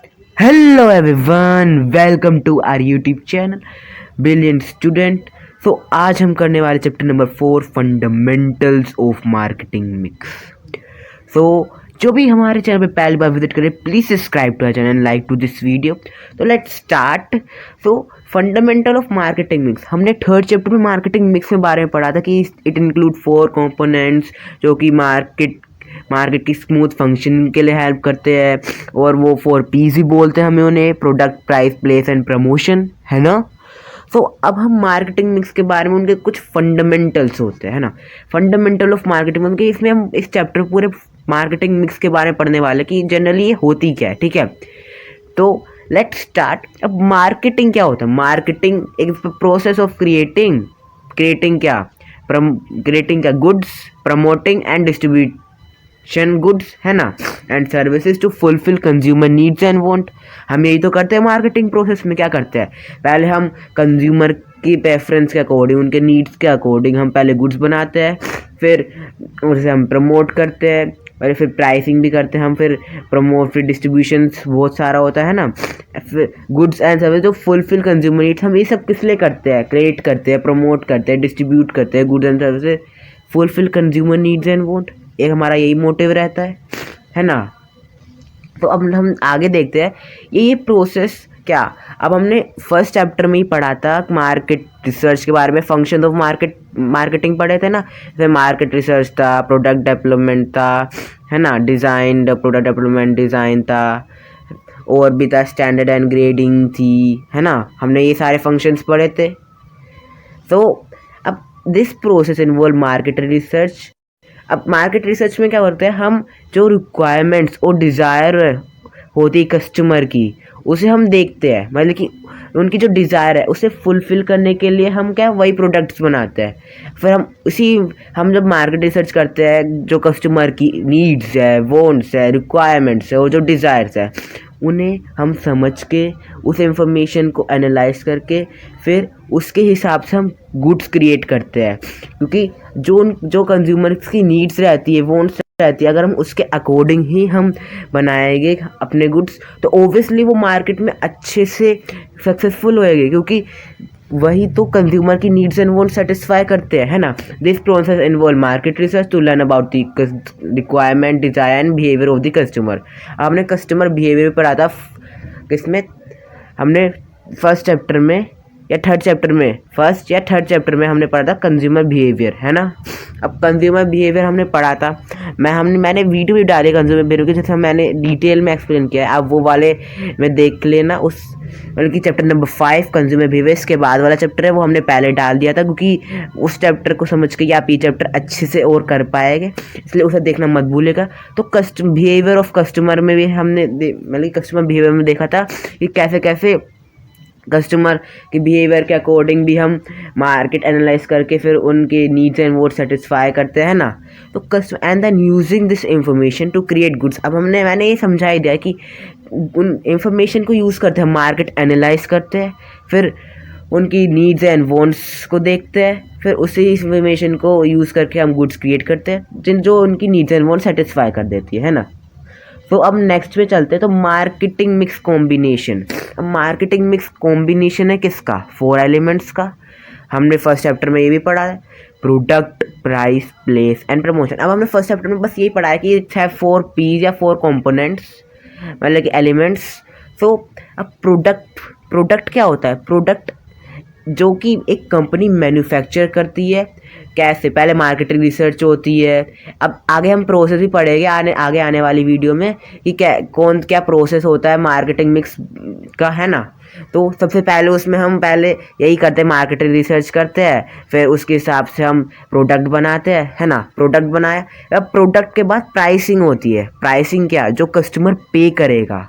Hello everyone, welcome to our YouTube channel Brilliant Student। सो आज हम करने वाले chapter number 4 fundamentals of marketing mix. So जो भी हमारे चैनल पे पहली बार विजिट करे please subscribe to our channel and like to this video. तो let's start. So fundamental of marketing mix, हमने थर्ड चैप्टर में मार्केटिंग मिक्स के बारे में पढ़ा था कि इट इंक्लूड 4 कंपोनेंट्स जो कि मार्केट की स्मूथ फंक्शन के लिए हेल्प करते हैं, और वो 4 P's भी बोलते हैं हमें उन्हें, product, price, place and promotion, है ना। सो अब हम मार्केटिंग मिक्स के बारे में उनके कुछ फंडामेंटल्स होते हैं, है ना। फंडामेंटल ऑफ मार्केटिंग उनके, इसमें हम इस चैप्टर पूरे मार्केटिंग मिक्स के बारे में पढ़ने वाले कि जनरली ये होती क्या है, ठीक है। तो लेट्स स्टार्ट। अब मार्केटिंग क्या होता है? मार्केटिंग एक प्रोसेस ऑफ क्रिएटिंग क्या goods, promoting and distribution goods, है ना, and services to fulfil consumer needs and want. हम यही तो करते हैं मार्केटिंग प्रोसेस में। क्या करते हैं? पहले हम कंज्यूमर की प्रेफरेंस के अकॉर्डिंग, उनके नीड्स के अकॉर्डिंग हम पहले गुड्स बनाते हैं, फिर उसे हम प्रमोट करते हैं, और फिर प्राइसिंग भी करते हैं हम, फिर प्रमोट, फिर डिस्ट्रीब्यूशन बहुत सारा होता है ना, फिर गुड्स एंड सर्विस जो फुलफिल कंज्यूमर नीड्स। हम ये सब किस लिए करते हैं? क्रिएट करते हैं, प्रमोट करते हैं, डिस्ट्रीब्यूट करते हैं goods and services, fulfil consumer needs and want. एक हमारा यही मोटिव रहता है ना। तो अब हम आगे देखते हैं ये प्रोसेस क्या। अब हमने फर्स्ट चैप्टर में ही पढ़ा था मार्केट रिसर्च के बारे में, फंक्शन ऑफ मार्केटिंग पढ़े थे ना। जैसे मार्केट रिसर्च था, प्रोडक्ट डेवलपमेंट था, है ना, डिज़ाइन, प्रोडक्ट डेवलपमेंट डिज़ाइन था, और भी था स्टैंडर्ड एंड ग्रेडिंग थी, है ना। हमने ये सारे फंक्शंस पढ़े थे। तो अब this process involve market research. अब मार्केट रिसर्च में क्या करते हैं हम? जो रिक्वायरमेंट्स और डिज़ायर होती है कस्टमर की, उसे हम देखते हैं, मतलब कि उनकी जो डिज़ायर है उसे फुलफ़िल करने के लिए हम क्या वही प्रोडक्ट्स बनाते हैं। फिर हम जब मार्केट रिसर्च करते हैं, जो कस्टमर की नीड्स है, वांट्स है, रिक्वायरमेंट्स है और जो डिज़ायर्स है, उन्हें हम समझ के उस इंफॉर्मेशन को एनालाइज करके फिर उसके हिसाब से हम गुड्स क्रिएट करते हैं। क्योंकि जो कंज्यूमर्स की नीड्स रहती है, वांट्स रहती है, अगर हम उसके अकॉर्डिंग ही हम बनाएंगे अपने गुड्स, तो ओब्वियसली वो मार्केट में अच्छे से सक्सेसफुल होएंगे, क्योंकि वही तो कंज्यूमर की नीड्स एंड वांट सेटिस्फाई करते हैं, है ना। This process involve market research to learn about the requirement, desire and behaviour of the customer. हमने कस्टमर बिहेवियर पढ़ा था किसमें? हमने फर्स्ट चैप्टर में या थर्ड चैप्टर में, फर्स्ट या थर्ड चैप्टर में हमने पढ़ा था कंज्यूमर बिहेवियर, है ना। अब कंज्यूमर बिहेवियर हमने पढ़ा था, मैंने वीडियो भी डाली कंज्यूमर बिहेवियर की, जैसे मैंने डिटेल में एक्सप्लेन किया है। अब वो वाले में देख लेना, उस मतलब कि चैप्टर नंबर 5 कंज्यूमर बिहेवियर के बाद वाला चैप्टर है, वो हमने पहले डाल दिया था, क्योंकि उस चैप्टर को समझ के आप ये चैप्टर अच्छे से और कर पाएंगे, इसलिए उसे देखना मत भूलेगा। तो बिहेवियर ऑफ कस्टमर में भी हमने मतलब कस्टमर बिहेवियर में देखा था कि कैसे कैसे कस्टमर के बिहेवियर के अकॉर्डिंग भी हम मार्केट एनालाइज करके फिर उनके नीड्स एंड वोट सेटिस्फाई करते हैं ना। तो customer and then using this information to create goods. अब मैंने ये समझा ही दिया कि उन इंफॉर्मेशन को यूज़ करते हैं, मार्केट एनालाइज करते हैं, फिर उनकी नीड्स एंड वांट्स को देखते हैं, फिर उसी इंफॉर्मेशन को यूज़ करके हम गुड्स क्रिएट करते हैं जो उनकी नीड्स एंड वांट्स सेटिस्फाई कर देती है ना। तो अब नेक्स्ट पे चलते हैं। तो मार्केटिंग मिक्स कॉम्बिनेशन। अब मार्केटिंग मिक्स कॉम्बिनेशन है किसका? 4 एलिमेंट्स का। हमने फर्स्ट चैप्टर में ये भी पढ़ा है, product, price, place and promotion. अब हमने फर्स्ट चैप्टर में बस यही पढ़ा है कि इट्स हैव 4 P's या 4 कंपोनेंट्स, मतलब कि एलिमेंट्स। तो अब प्रोडक्ट क्या होता है? प्रोडक्ट जो कि एक कंपनी मैन्युफैक्चर करती है। कैसे? पहले मार्केटिंग रिसर्च होती है। अब आगे हम प्रोसेस भी पढ़ेंगे आगे आने वाली वीडियो में कि क्या प्रोसेस होता है मार्केटिंग मिक्स का, है ना। तो सबसे पहले उसमें हम पहले यही करते हैं, मार्केटिंग रिसर्च करते हैं, फिर उसके हिसाब से हम प्रोडक्ट बनाते हैं, है ना। प्रोडक्ट बनाया, अब प्रोडक्ट के बाद प्राइसिंग होती है। प्राइसिंग क्या? जो कस्टमर पे करेगा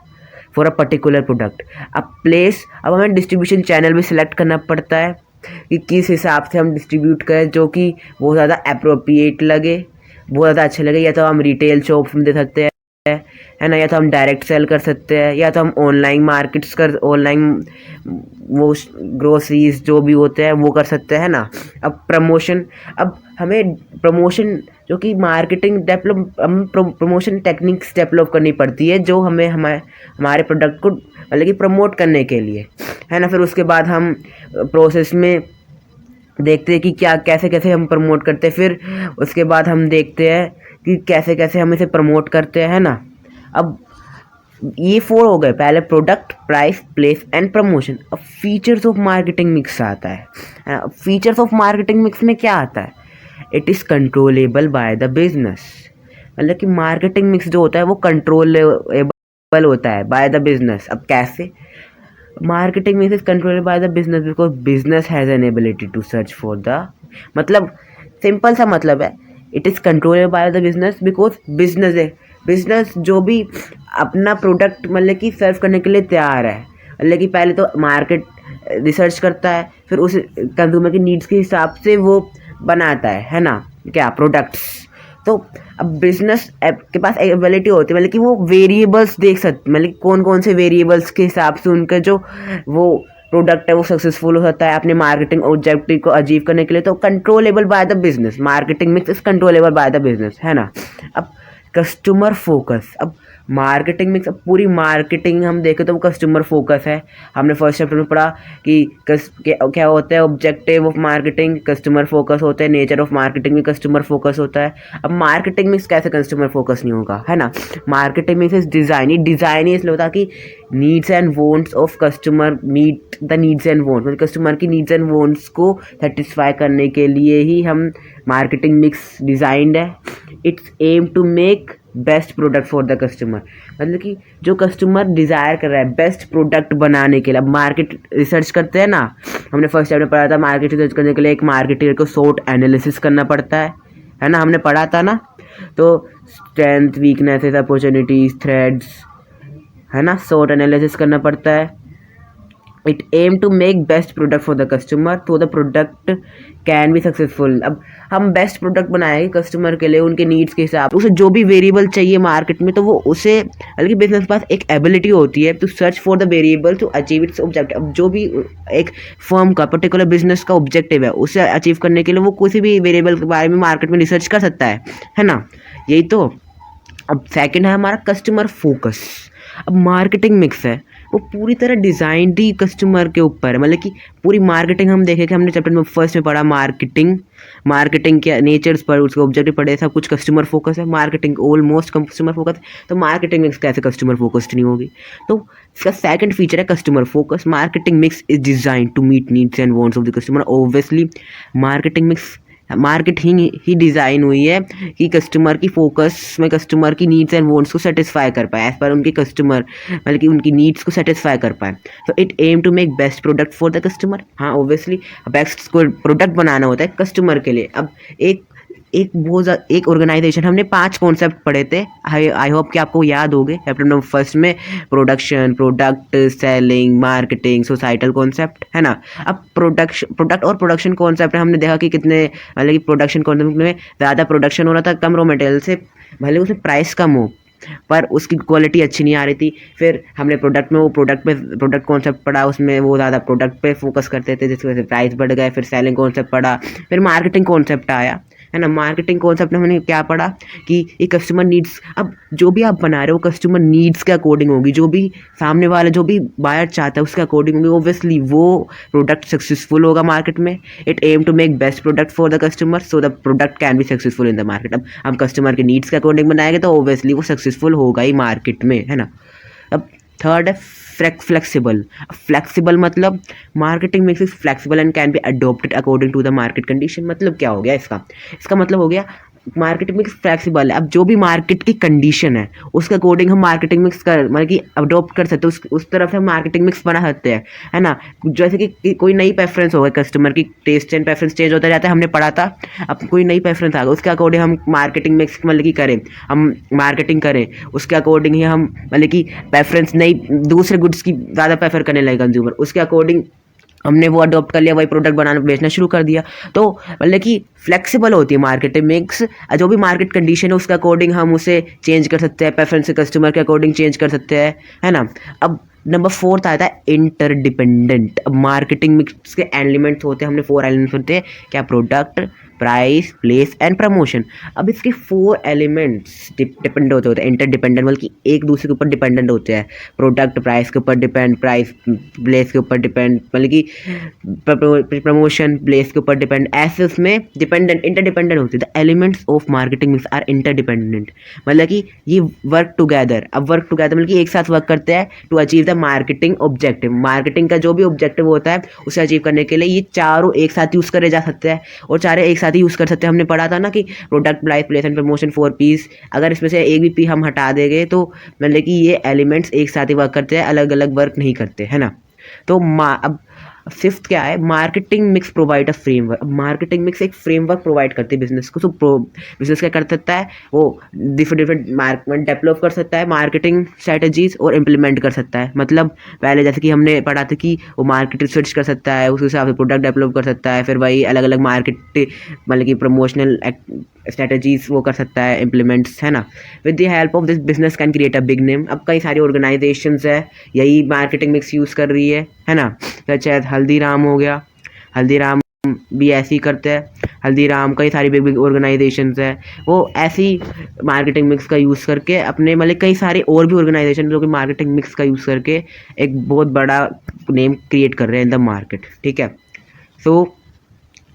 फॉर अ पर्टिकुलर प्रोडक्ट। अब हमें डिस्ट्रीब्यूशन चैनल भी सिलेक्ट करना पड़ता है कि किस हिसाब से हम डिस्ट्रीब्यूट करें जो कि बहुत ज़्यादा अप्रोप्रिएट लगे, बहुत ज़्यादा अच्छे लगे। या तो हम रिटेल शॉप्स में दे सकते हैं, है ना, या तो हम डायरेक्ट सेल कर सकते हैं, या तो हम ऑनलाइन वो ग्रोसरीज जो भी होते हैं वो कर सकते हैं ना। अब हमें प्रमोशन जो कि मार्केटिंग डेवलप हम प्रमोशन टेक्निक्स डेवलप करनी पड़ती है जो हमें हमारे प्रोडक्ट को मतलब कि प्रमोट करने के लिए, है ना। फिर उसके बाद हम प्रोसेस में देखते हैं कि क्या कैसे कैसे हम प्रमोट करते हैं। फिर उसके बाद हम देखते हैं कि कैसे कैसे हम इसे प्रमोट करते हैं, है ना। अब ये 4 हो गए, पहले product, price, place and promotion. अब फीचर्स ऑफ मार्केटिंग मिक्स आता है। फीचर्स ऑफ मार्केटिंग मिक्स में क्या आता है? It is controllable by the business. मतलब कि मार्केटिंग मिक्स जो होता है वो कंट्रोलेबल होता है बाय द बिजनेस। अब कैसे? Marketing mix is controllable by the business because business has an ability to search for the, मतलब सिंपल सा मतलब है, it is controllable by the business because business जो भी अपना प्रोडक्ट मतलब कि सर्व करने के लिए तैयार है, मतलब कि पहले तो मार्केट रिसर्च करता है, फिर उस कंज्यूमर की नीड्स के हिसाब से वो बनाता है ना, क्या प्रोडक्ट्स। तो अब बिजनेस के पास एबिलिटी होती है मतलब कि वो वेरिएबल्स देख सकते, मतलब कौन कौन से वेरिएबल्स के हिसाब से उनका जो वो प्रोडक्ट है वो सक्सेसफुल हो सकता है अपने मार्केटिंग ऑब्जेक्टिव को अचीव करने के लिए। तो controllable by the business, marketing mix is controllable by the business, है ना। अब कस्टमर फोकस, अब मार्केटिंग मिक्स, अब पूरी मार्केटिंग हम देखें तो वो कस्टमर फोकस है। हमने फर्स्ट चैप्टर में पढ़ा कि क्या होता है objective of marketing, customer focus होता है, नेचर ऑफ मार्केटिंग भी कस्टमर फोकस होता है। अब मार्केटिंग मिक्स कैसे कस्टमर फोकस नहीं होगा, है ना। मार्केटिंग मिक्स इज डिज़ाइन इसलिए होता है कि needs and wants of customer meet the needs and wants, मतलब कस्टमर की नीड्स एंड वॉन्ट्स को सेटिस्फाई करने के लिए ही हम मार्केटिंग मिक्स डिज़ाइंड है। Its aim to make best product for the customer, मतलब कि जो कस्टमर डिज़ायर कर रहा है बेस्ट प्रोडक्ट बनाने के लिए। अब मार्केट रिसर्च करते हैं ना, हमने फर्स्ट चैप्टर पढ़ा था मार्केट रिसर्च करने के लिए एक मार्केटर को SWOT एनालिसिस करना पड़ता है ना, हमने पढ़ा था ना। तो स्ट्रेंथ, वीकनेसेस, अपॉर्चुनिटीज, थ्रेड्स, है ना, SWOT एनालिसिस करना पड़ता है। It aim to make best product for the customer तो the product can be successful. अब हम बेस्ट प्रोडक्ट बनाएंगे कस्टमर के लिए उनके नीड्स के हिसाब, उसे जो भी वेरिएबल चाहिए मार्केट में, तो वो उसे बल्कि बिजनेस के पास एक एबिलिटी होती है to search for the variable to achieve its objective. अब जो भी एक फर्म का पर्टिकुलर बिजनेस का ऑब्जेक्टिव है उसे अचीव करने के लिए वो किसी भी वेरिएबल के बारे में मार्केट में रिसर्च कर सकता है ना। यही तो। अब सेकेंड है हमारा कस्टमर फोकस। अब मार्केटिंग मिक्स है वो पूरी तरह डिज़ाइंड ही कस्टमर के ऊपर है, मतलब कि पूरी मार्केटिंग हम देखें कि हमने चैप्टर में फर्स्ट में पढ़ा मार्केटिंग के नेचर्स पर, उसके ऑब्जेक्टिव पढ़े, सब कुछ कस्टमर फोकस है। मार्केटिंग ऑलमोस्ट कस्टमर फोकस है, तो मार्केटिंग मिक्स कैसे कस्टमर फोकस्ड नहीं होगी। तो इसका सेकंड फीचर है customer focus. Marketing mix is design to meet needs and wants of the customer. Obviously market ही डिज़ाइन हुई है कि कस्टमर की फोकस में कस्टमर की नीड्स एंड वांट्स को सेटिस्फाई कर पाए, एज पर उनके कस्टमर मतलब कि उनकी नीड्स को सेटिस्फाई कर पाए। तो it aim to make best product for the customer. हाँ ऑब्वियसली बेस्ट प्रोडक्ट बनाना होता है कस्टमर के लिए। अब एक ऑर्गेनाइजेशन, हमने 5 कॉन्सेप्ट पढ़े थे, आई होप कि आपको याद होंगे। चैप्टर नंबर फर्स्ट में production, product, selling, marketing, societal concept, है ना। अब प्रोडक्ट और प्रोडक्शन कॉन्सेप्ट हमने देखा कि कितने मतलब कि प्रोडक्शन कॉन्सेप्ट में ज़्यादा प्रोडक्शन हो रहा था कम रॉ मटेरियल से, भले उसमें प्राइस कम हो पर उसकी क्वालिटी अच्छी नहीं आ रही थी। फिर हमने प्रोडक्ट कॉन्सेप्ट पढ़ा, उसमें वो ज़्यादा प्रोडक्ट पे फोकस करते थे जिसकी वजह से प्राइस बढ़ गए। फिर सेलिंग कॉन्सेप्ट पढ़ा, फिर मार्केटिंग कॉन्सेप्ट आया, है ना। मार्केटिंग कॉन्सेप्ट में हमने क्या पढ़ा कि ये कस्टमर नीड्स, अब जो भी आप बना रहे हो कस्टमर नीड्स के अकॉर्डिंग होगी, जो भी सामने वाला जो भी बायर चाहता है उसके अकॉर्डिंग होगी, ऑब्वियसली वो प्रोडक्ट सक्सेसफुल होगा मार्केट में। It aim to make best product for the customer so the product can be successful in the market. अब हम कस्टमर के नीड्स के अकॉर्डिंग बनाएंगे तो ऑब्वियसली वो सक्सेसफुल होगा ही मार्केट में, है ना। अब थर्ड है फ्लेक्सिबल मतलब marketing mix is flexible and can be adopted according to the market condition. मतलब क्या हो गया इसका मतलब हो गया मार्केटिंग मिक्स फ्लेक्सिबल है। अब जो भी मार्केट की कंडीशन है उसके अकॉर्डिंग हम मार्केटिंग मिक्स मतलब कि अडोप्ट कर सकते हैं, उस तरफ से हम मार्केटिंग मिक्स बना सकते हैं, है ना। जैसे कि कोई नई प्रेफरेंस होगा, कस्टमर की टेस्ट एंड प्रेफरेंस चेंज होता जाता है, हमने पढ़ा था। अब कोई नई प्रेफरेंस आ गई उसके अकॉर्डिंग हम मार्केटिंग मिक्स मतलब कि करें, हम मार्केटिंग करें उसके अकॉर्डिंग ही हम मतलब कि प्रेफरेंस नई दूसरे गुड्स की ज़्यादा प्रेफर करने लगे कंज्यूमर, उसके अकॉर्डिंग हमने वो अडॉप्ट कर लिया, वही प्रोडक्ट बनाना बेचना शुरू कर दिया। तो मतलब कि फ्लेक्सिबल होती है मार्केटिंग मिक्स, जो भी मार्केट कंडीशन है उसके अकॉर्डिंग हम उसे चेंज कर सकते हैं, प्रेफरेंस कस्टमर के अकॉर्डिंग चेंज कर सकते हैं, है ना। अब नंबर फोर्थ आता है इंटरडिपेंडेंट। अब मार्केटिंग मिक्स के एलिमेंट्स होते हैं, हमने 4 एलिमेंट्स होते हैं, क्या, product, price, place and promotion. अब इसके 4 एलिमेंट्स डिपेंड होते हैं, इंटरडिपेंडेंट बल्कि एक दूसरे के ऊपर डिपेंडेंट होते हैं। प्रोडक्ट प्राइस के ऊपर डिपेंड, प्राइस प्लेस के ऊपर डिपेंड, मतलब कि प्रमोशन प्लेस के ऊपर डिपेंड, ऐसे उसमें डिपेंडेंट इंटरडिपेंडेंट होते हैं। The elements of marketing mix are interdependent, मतलब कि ये वर्क टुगेदर। अब वर्क टुगेदर मतलब कि एक साथ वर्क करते हैं to achieve the marketing objective. Marketing का जो भी ऑब्जेक्टिव होता है उसे अचीव करने के लिए ये चारों एक साथ यूज़ करे जा सकते हैं, और चारों एक साथ ही यूज़ कर सकते हैं। हमने पढ़ा था ना कि product, price, place and promotion 4 Ps, अगर इसमें से एक भी पी हम हटा देंगे तो मतलब कि ये एलिमेंट्स एक साथ ही वर्क करते हैं, अलग अलग वर्क नहीं करते, है ना। तो अब फिफ्थ क्या है, marketing mix provide a framework. Marketing mix एक फ्रेमवर्क प्रोवाइड करती है बिजनेस को। तो बिजनेस क्या कर सकता है, वो डिफरेंट डिफरेंट मार्केट डेवलप कर सकता है, मार्केटिंग स्ट्रैटेजीज और इम्प्लीमेंट कर सकता है। मतलब पहले जैसे कि हमने पढ़ा था कि वो मार्केट रिसर्च कर सकता है, उस हिसाब से प्रोडक्ट डेवलप कर सकता है, फिर वही अलग अलग मार्केट मतलब कि प्रमोशनल स्ट्रैटेजीज वो कर सकता है, इम्प्लीमेंट्स, है ना। With the help of this business can create a big name. अब कई सारी ऑर्गेनाइजेशंस है यही मार्केटिंग मिक्स यूज़ कर रही है ना। सच है हल्दीराम हो गया, हल्दीराम भी ऐसे ही करते हैं। हल्दीराम कई सारी बिग बिग ऑर्गेनाइजेशंस है, वो ऐसी मार्केटिंग मिक्स का यूज़ करके अपने मतलब कई सारे और भी ऑर्गेनाइजेशन जो कि मार्केटिंग मिक्स का यूज़ करके एक बहुत बड़ा नेम क्रिएट कर रहे हैं इन द मार्केट, ठीक है। सो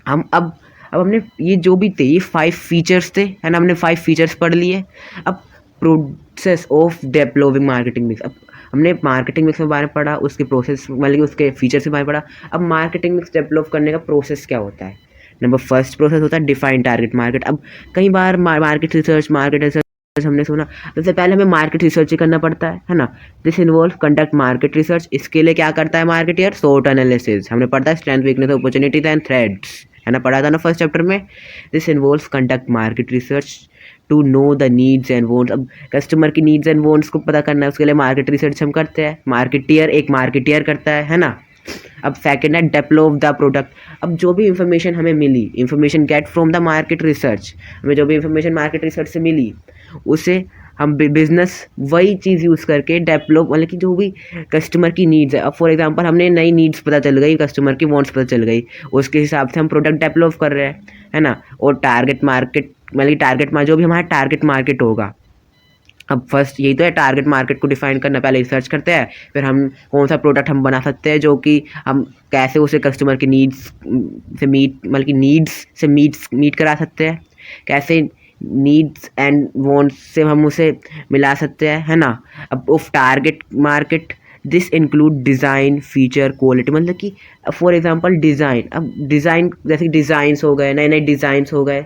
हम अब हमने ये जो भी थे ये 5 फीचर्स थे, है ना, हमने 5 फीचर्स पढ़ लिए। अब process of developing marketing mix, अब हमने मार्केटिंग मिक्स के बारे में पढ़ा, उसके प्रोसेस मतलब कि उसके फीचर्स के बारे में पढ़ा। अब मार्केटिंग मिक्स डेवलप करने का प्रोसेस क्या होता है। नंबर फर्स्ट प्रोसेस होता है डिफाइन टारगेट मार्केट। अब कई बार मार्केट रिसर्च हमने सुना, सबसे पहले हमें मार्केट रिसर्च ही करना पड़ता है ना। This involve conduct market research. इसके लिए क्या करता है मार्केटियर, सोर्ट एनालिसिस। हमने पढ़ा है strength, weakness, opportunities and threats, है ना, पढ़ा था ना फर्स्ट चैप्टर में। This involves conduct market research to know the needs and wants. अब कस्टमर की नीड्स एंड वॉन्ट्स को पता करना है, उसके लिए मार्केट रिसर्च हम करते हैं। मार्केटियर करता है ना। अब सेकेंड है डेवलप द प्रोडक्ट। अब जो भी इंफॉर्मेशन हमें मिली, information get from the market research, हमें जो भी इंफॉर्मेशन मार्केट रिसर्च से मिली उसे हम बिजनेस वही चीज़ यूज़ करके डेवलप, मतलब कि जो भी कस्टमर की नीड्स है। अब फॉर एग्जांपल हमने नई नीड्स पता चल गई, कस्टमर की वांट्स पता चल गई, उसके हिसाब से हम प्रोडक्ट डेवलप कर रहे हैं, है ना। और टारगेट मार्केट मतलब कि जो भी हमारा टारगेट मार्केट होगा। अब फर्स्ट यही तो है, टारगेट मार्केट को डिफाइन करना। पहले रिसर्च करते हैं, फिर हम कौन सा प्रोडक्ट हम बना सकते हैं जो कि हम कैसे उसे कस्टमर की नीड्स से मतलब कि नीड्स से मीट करा सकते हैं, कैसे नीड्स एंड वांट्स से हम उसे मिला सकते हैं, है ना। अब of target market this include design, feature, quality. मतलब कि फॉर एग्जांपल डिज़ाइन, अब डिज़ाइन जैसे डिज़ाइंस हो गए, नए नए डिज़ाइंस हो गए,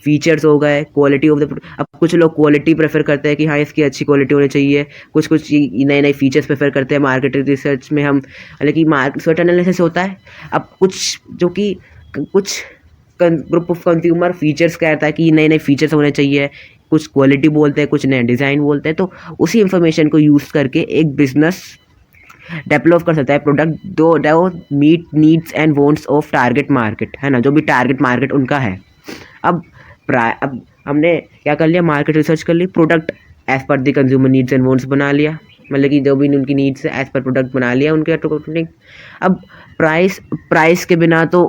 फीचर्स हो गए, क्वालिटी ऑफ द। अब कुछ लोग क्वालिटी प्रेफर करते हैं कि हाँ इसकी अच्छी क्वालिटी होनी चाहिए, कुछ नए नए फीचर्स प्रेफर करते हैं। मार्केटिंग रिसर्च में हम मतलब कि मार्केट एनालिसिस होता है। अब कुछ जो कि कुछ ग्रुप ऑफ कंज्यूमर फीचर्स कहता है कि नए नए फीचर्स होने चाहिए, कुछ क्वालिटी बोलते हैं, कुछ नए डिज़ाइन बोलते हैं। तो उसी इंफॉर्मेशन को यूज़ करके एक बिजनेस डेवलप कर सकता है product to meet needs and wants of target market, है ना, जो भी टारगेट मार्केट उनका है। अब हमने क्या कर लिया, मार्केट रिसर्च कर ली, product as per the consumer needs and wants बना लिया, मतलब कि जो भी उनकी नीड्स है एज पर प्रोडक्ट बना लिया उनके अकॉर्डिंग। अब प्राइस के बिना तो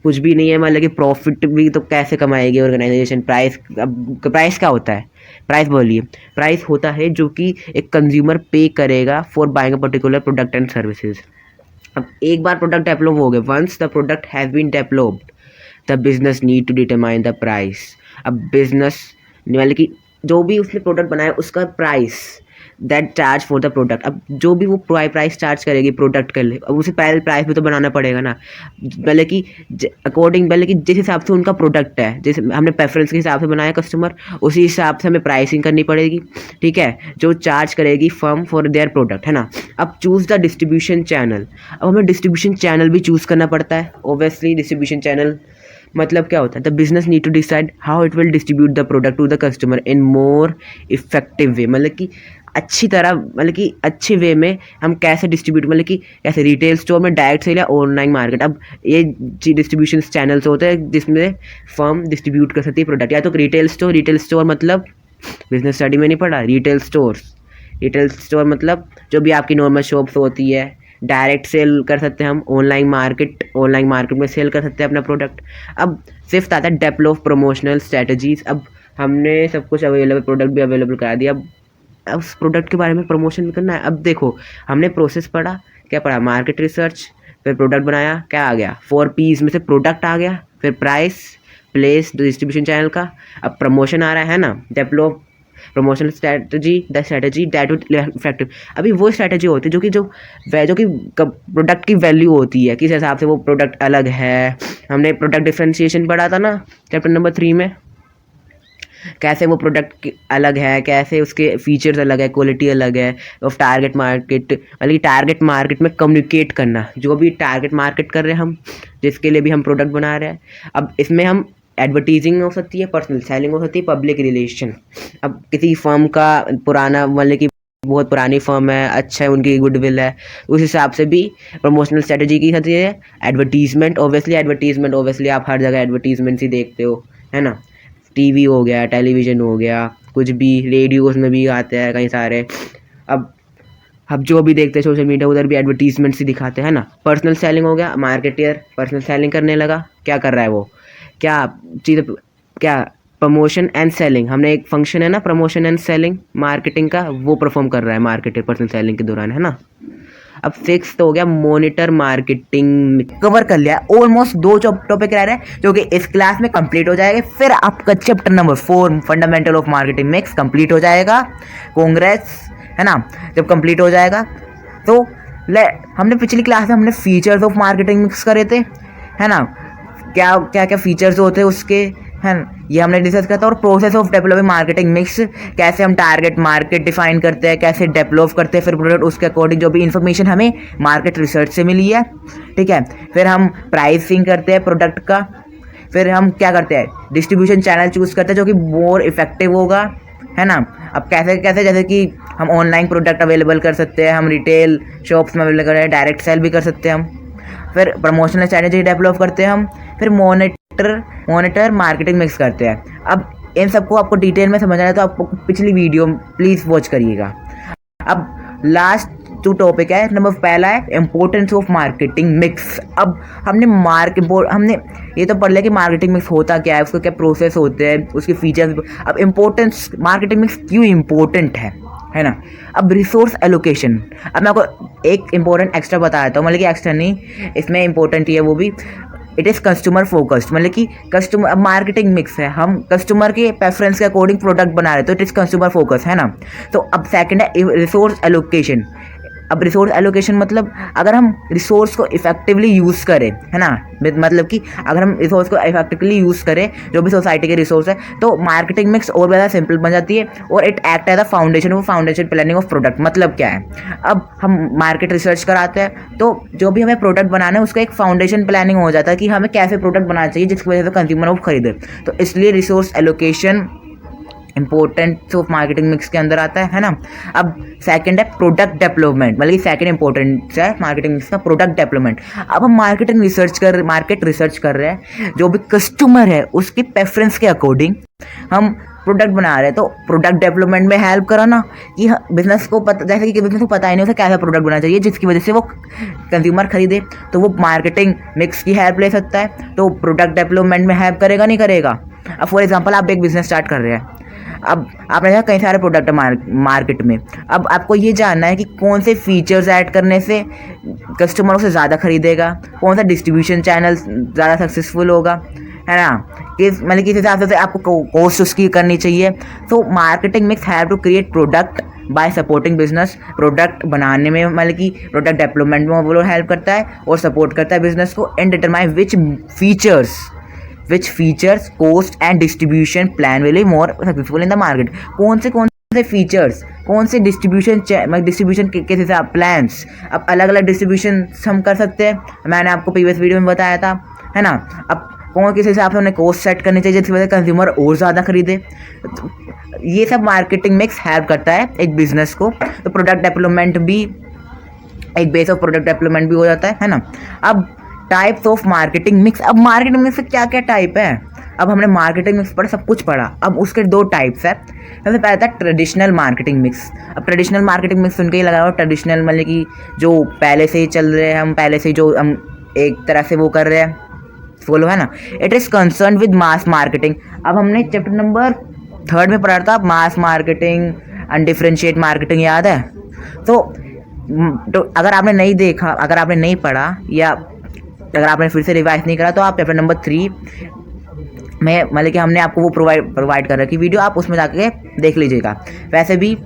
कुछ भी नहीं है, मतलब कि प्रॉफिट भी तो कैसे कमाएगी ऑर्गेनाइजेशन। अब प्राइस क्या होता है, प्राइस बोलिए। प्राइस होता है जो कि एक कंज्यूमर पे करेगा for buying a particular product and services. अब एक बार प्रोडक्ट डेवलप हो गए, once the product has been developed the business need to determine the price. अब बिजनेस मतलब कि जो भी उसने प्रोडक्ट बनाया उसका price that charge for the product. अब जो भी वो प्राइस चार्ज करेगी प्रोडक्ट के लिए, अब उसे पहले प्राइस भी तो बनाना पड़ेगा ना, मतलब कि अकॉर्डिंग मतलब कि जिस हिसाब से उनका प्रोडक्ट है, जैसे हमने प्रेफरेंस के हिसाब से बनाया कस्टमर, उसी हिसाब से हमें प्राइसिंग करनी पड़ेगी, ठीक है, जो चार्ज करेगी फर्म फॉर देयर प्रोडक्ट, है ना। अब चूज़ द डिस्ट्रीब्यूशन चैनल। अब हमें डिस्ट्रीब्यूशन चैनल भी चूज़ करना पड़ता है, ओबियसली डिस्ट्रीब्यूशन चैनल मतलब क्या होता है, the business need to decide how it will distribute the product to the customer in more effective way, मतलब कि अच्छी तरह, मतलब कि अच्छे वे में हम कैसे डिस्ट्रीब्यूट, मतलब कि कैसे रिटेल स्टोर में डायरेक्ट सेल या ऑनलाइन मार्केट। अब ये डिस्ट्रीब्यूशन चैनल्स होते हैं जिसमें फर्म डिस्ट्रीब्यूट कर सकती है प्रोडक्ट, या तो रिटेल स्टोर मतलब बिजनेस स्टडी में नहीं पढ़ा, रिटेल स्टोर मतलब जो भी आपकी नॉर्मल शॉप्स होती है, डायरेक्ट सेल कर सकते हैं हम, ऑनलाइन मार्केट में सेल कर सकते हैं अपना प्रोडक्ट। अब फिफ्थ आता है डेवलप ऑफ प्रमोशनल स्ट्रेटजीज। अब हमने सब कुछ अवेलेबल, प्रोडक्ट भी अवेलेबल करा दिया, अब उस प्रोडक्ट के बारे में प्रमोशन भी करना है। अब देखो हमने प्रोसेस पढ़ा, क्या पढ़ा, मार्केट रिसर्च, फिर प्रोडक्ट बनाया, क्या आ गया, 4 P's में से प्रोडक्ट आ गया, फिर प्राइस, प्लेस, डिस्ट्रीब्यूशन चैनल का। अब प्रमोशन आ रहा है ना, develop promotional strategy, the strategy that would effective. अभी वो स्ट्रैटेजी होती है जो कि प्रोडक्ट की वैल्यू होती है, किस हिसाब से वो प्रोडक्ट अलग है। हमने प्रोडक्ट डिफरेंशिएशन पढ़ा था ना चैप्टर नंबर 3 में, कैसे वो प्रोडक्ट अलग है, कैसे उसके फीचर्स अलग है, क्वालिटी अलग है। ऑफ टारगेट मार्केट, मतलब टारगेट मार्केट में कम्युनिकेट करना, जो भी टारगेट मार्केट कर रहे हैं हम, जिसके लिए भी हम प्रोडक्ट बना रहे हैं। अब इसमें हम एडवर्टीजिंग हो सकती है, पर्सनल सेलिंग हो सकती है, पब्लिक रिलेशन। अब किसी फर्म का पुराना, मतलब कि बहुत पुरानी फर्म है, अच्छा है, उनकी गुडविल है, उस हिसाब से भी प्रमोशनल स्ट्रेटजी की सकती है। एडवर्टीजमेंट ओबियसली आप हर जगह एडवर्टीजमेंट्स ही देखते हो, है ना, टीवी हो गया, टेलीविज़न हो गया, कुछ भी, रेडियोज़ में भी आते हैं कई सारे। अब जो भी देखते हैं सोशल मीडिया, उधर भी एडवर्टीजमेंट्स ही दिखाते हैं ना। पर्सनल सेलिंग हो गया, मार्केटियर पर्सनल सेलिंग करने लगा, क्या कर रहा है वो, क्या चीज़, क्या प्रमोशन एंड सेलिंग, हमने एक फंक्शन है ना प्रमोशन एंड सेलिंग मार्केटिंग का, वो परफॉर्म कर रहा है मार्केटर पर्सनल सेलिंग के दौरान, है ना। अब 6th हो गया मॉनिटर मार्केटिंग, कवर कर लिया। ऑलमोस्ट 2 टॉपिक रह रहे हैं जो कि इस क्लास में कंप्लीट हो जाएगा। फिर आपका chapter number 4 fundamental of marketing mix complete हो जाएगा। कांग्रेस, है ना, जब कंप्लीट हो जाएगा तो हमने पिछली क्लास में हमने फीचर्स ऑफ मार्केटिंग मिक्स करे थे, है ना, क्या क्या क्या फीचर्स होते हैं उसके, है ना, ये हमने डिस्कस किया था। और process of developing marketing mix, कैसे हम टारगेट मार्केट डिफाइन करते हैं, कैसे डेवलप करते हैं फिर प्रोडक्ट, उसके अकॉर्डिंग जो भी इन्फॉर्मेशन हमें मार्केट रिसर्च से मिली है, ठीक है। फिर हम प्राइसिंग करते हैं प्रोडक्ट का। फिर हम क्या करते हैं, डिस्ट्रीब्यूशन चैनल चूज़ करते हैं जो कि मोर इफेक्टिव होगा, है ना। अब कैसे कैसे, जैसे कि हम ऑनलाइन प्रोडक्ट अवेलेबल कर सकते हैं, हम रिटेल शॉप्स में अवेलेबल कर रहे हैं, डायरेक्ट सेल भी कर सकते हैं हम। फिर प्रमोशनल स्ट्रैटेजी डेवलप करते हैं हम। फिर मॉनिटर मार्केटिंग मिक्स करते हैं। अब इन सबको आपको डिटेल में समझना है तो आपको पिछली वीडियो प्लीज़ वॉच करिएगा। अब लास्ट 2 टॉपिक है। नंबर पहला है इम्पोर्टेंस ऑफ मार्केटिंग मिक्स। अब हमने ये तो पढ़ लिया कि मार्केटिंग मिक्स होता क्या है, उसके क्या प्रोसेस होते हैं, उसके फीचर्स। अब इम्पोर्टेंस, मार्केटिंग मिक्स क्यों इम्पोर्टेंट है ना। अब रिसोर्स एलोकेशन, अब मैं आपको एक इम्पोर्टेंट एक्स्ट्रा बता देता हूँ, मतलब कि एक्स्ट्रा नहीं, इसमें इम्पोर्टेंट ही है वो भी। इट इज़ कस्टमर फोकस्ड, मतलब कि कस्टमर, अब मार्केटिंग मिक्स है, हम कस्टमर के प्रेफरेंस के अकॉर्डिंग प्रोडक्ट बना रहे हैं, तो इट इज़ कस्टमर फोकस, है ना। तो अब सेकंड है रिसोर्स एलोकेशन। अब रिसोर्स एलोकेशन मतलब अगर हम रिसोर्स को इफेक्टिवली यूज़ करें, है ना, मतलब कि अगर हम रिसोर्स को इफेक्टिवली यूज़ करें, जो भी सोसाइटी के रिसोर्स है, तो मार्केटिंग मिक्स और ज़्यादा सिंपल बन जाती है। और it act as a foundation planning of product. मतलब क्या है, अब हम मार्केट रिसर्च कराते हैं तो जो भी हमें प्रोडक्ट बनाना है उसका एक फाउंडेशन प्लानिंग हो जाता है कि हमें कैसे प्रोडक्ट बनाना चाहिए जिसकी वजह से कंज्यूमर वो खरीदे। तो इसलिए resource allocation importance of marketing mix के अंदर आता है ना। अब सेकंड है प्रोडक्ट डेवलपमेंट, मतलब कि सेकंड इंपॉर्टेंस है मार्केटिंग मिक्स का, प्रोडक्ट डेवलपमेंट। अब हम मार्केट रिसर्च कर रहे हैं, जो भी कस्टमर है उसकी प्रेफरेंस के अकॉर्डिंग हम प्रोडक्ट बना रहे हैं, तो प्रोडक्ट डेवलपमेंट में हेल्प करा ना, कि बिजनेस को पता, जैसे कि बिजनेस को पता ही नहीं होता कैसा प्रोडक्ट बनाना चाहिए जिसकी वजह से वो कंज्यूमर खरीदे, तो वो मार्केटिंग मिक्स की हेल्प ले सकता है। तो प्रोडक्ट डेवलपमेंट में हेल्प करेगा नहीं करेगा। अब फॉर एग्जांपल आप एक बिजनेस स्टार्ट कर रहे हैं, अब आपने देखा कई सारे प्रोडक्ट मार्केट में, अब आपको ये जानना है कि कौन से फीचर्स ऐड करने से कस्टमर उसे ज़्यादा खरीदेगा, कौन सा डिस्ट्रीब्यूशन चैनल ज़्यादा सक्सेसफुल होगा, है ना, मतलब किस हिसाब से आपको कॉस्ट उसकी करनी चाहिए। तो marketing mix have to create product by supporting business, product बनाने में, मतलब कि प्रोडक्ट डेवलपमेंट में वो लोग हेल्प करता है और सपोर्ट करता है बिजनेस को। And determine which features, cost and distribution plan will be more successful in the market। कौन से फीचर्स, कौन से डिस्ट्रीब्यूशन के हिसाब प्लान्स, अब अलग अलग डिस्ट्रीब्यूशन हम कर सकते हैं, मैंने आपको प्रीवियस वीडियो में बताया था, है ना। अब कौन किस हिसाब से उन्हें कोस्ट सेट करनी चाहिए जिसकी वजह से कंज्यूमर और ज़्यादा खरीदे। तो ये सब मार्केटिंग मिक्स हेल्प करता है एक बिजनेस को। तो प्रोडक्ट डेवलपमेंट भी एक बेस ऑफ प्रोडक्ट डेवलपमेंट भी हो जाता है ना। अब टाइप्स ऑफ मार्केटिंग मिक्स। अब मार्केटिंग मिक्स क्या क्या टाइप है, अब हमने मार्केटिंग मिक्स पढ़ा, सब कुछ पढ़ा। अब उसके 2 टाइप्स है। सबसे पहला था ट्रेडिशनल मार्केटिंग मिक्स। अब ट्रेडिशनल मार्केटिंग मिक्स सुन के ही लगा हो, ट्रेडिशनल मतलब कि जो पहले से ही चल रहे हैं, हम पहले से जो हम एक तरह से वो कर रहे हैं फॉलो, है ना। It is concern with mass marketing. अब हमने चैप्टर नंबर 3 में पढ़ा था मास मार्केटिंग, अनडिफरेंशिएट मार्केटिंग, याद है। तो अगर आपने नहीं देखा, अगर आपने नहीं पढ़ा या अगर आपने फिर से रिवाइज नहीं करा, तो आप चैप्टर नंबर 3 में मतलब कि हमने आपको वो प्रोवाइड कर रखी वीडियो, आप उसमें जाके देख लीजिएगा। वैसे भी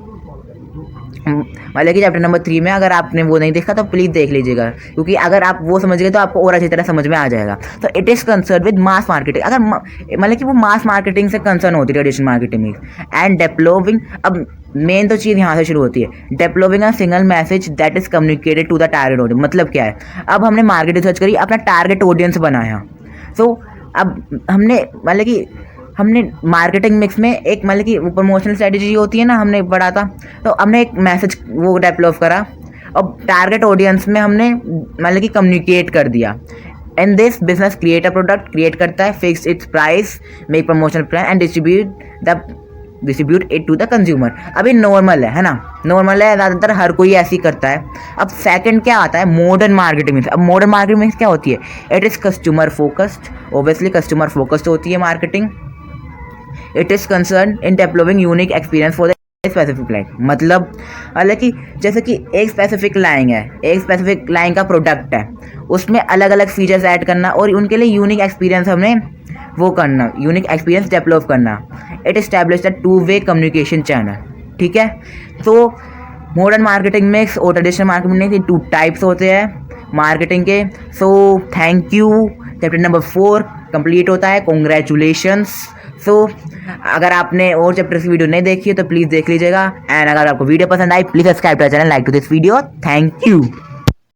मतलब कि चैप्टर नंबर 3 में अगर आपने वो नहीं देखा तो प्लीज़ देख लीजिएगा, क्योंकि अगर आप वो समझ गए तो आपको और अच्छी तरह समझ में आ जाएगा। तो it is concern with mass marketing. अगर मतलब कि वो मास मार्केटिंग से कंसर्न होती है ट्रेडिशनल मार्केटिंग में। एंड डेवलपिंग, अब मेन तो चीज़ यहाँ से शुरू होती है, developing a single message that is communicated to the target audience. मतलब क्या है, अब हमने मार्केट रिसर्च करी, अपना टारगेट ऑडियंस बनाया। सो अब हमने मतलब कि हमने मार्केटिंग मिक्स में एक मतलब कि प्रमोशनल स्ट्रेटजी होती है ना, हमने पढ़ा था। तो हमने एक मैसेज वो डेवलप करा और टारगेट ऑडियंस में हमने मतलब कि कम्युनिकेट कर दिया। And this business create a product, create करता है, fix its price, make promotional plan and distribute it to the consumer. अभी नॉर्मल है ना, नॉर्मल है, ज़्यादातर हर कोई ऐसे ही करता है। अब सेकंड क्या आता है, मॉडर्न मार्केटिंग मिक्स। अब मॉडर्न मार्केटिंग मिक्स क्या होती है, it is customer focused. Obviously customer focused होती है marketing. It is concern in developing unique experience for the specific line. मतलब कि जैसे कि एक स्पेसिफिक लाइन है, एक स्पेसिफिक लाइन का प्रोडक्ट है, उसमें अलग अलग फीचर्स ऐड करना और उनके लिए यूनिक एक्सपीरियंस हमने वो करना, यूनिक एक्सपीरियंस डेवलप करना। It establish the two way communication channel. ठीक है, तो मॉडर्न मार्केटिंग मिक्स और ट्रेडिशनल मार्केटिंग मिक्स 2 टाइप्स होते हैं मार्केटिंग के। So thank you, chapter number 4 complete होता है। कॉन्ग्रेचुलेशंस। सो अगर आपने और चैप्टर्स की वीडियो नहीं देखी है तो प्लीज़ देख लीजिएगा। एंड अगर आपको वीडियो पसंद आई, please subscribe to the channel, like to this video. Thank you.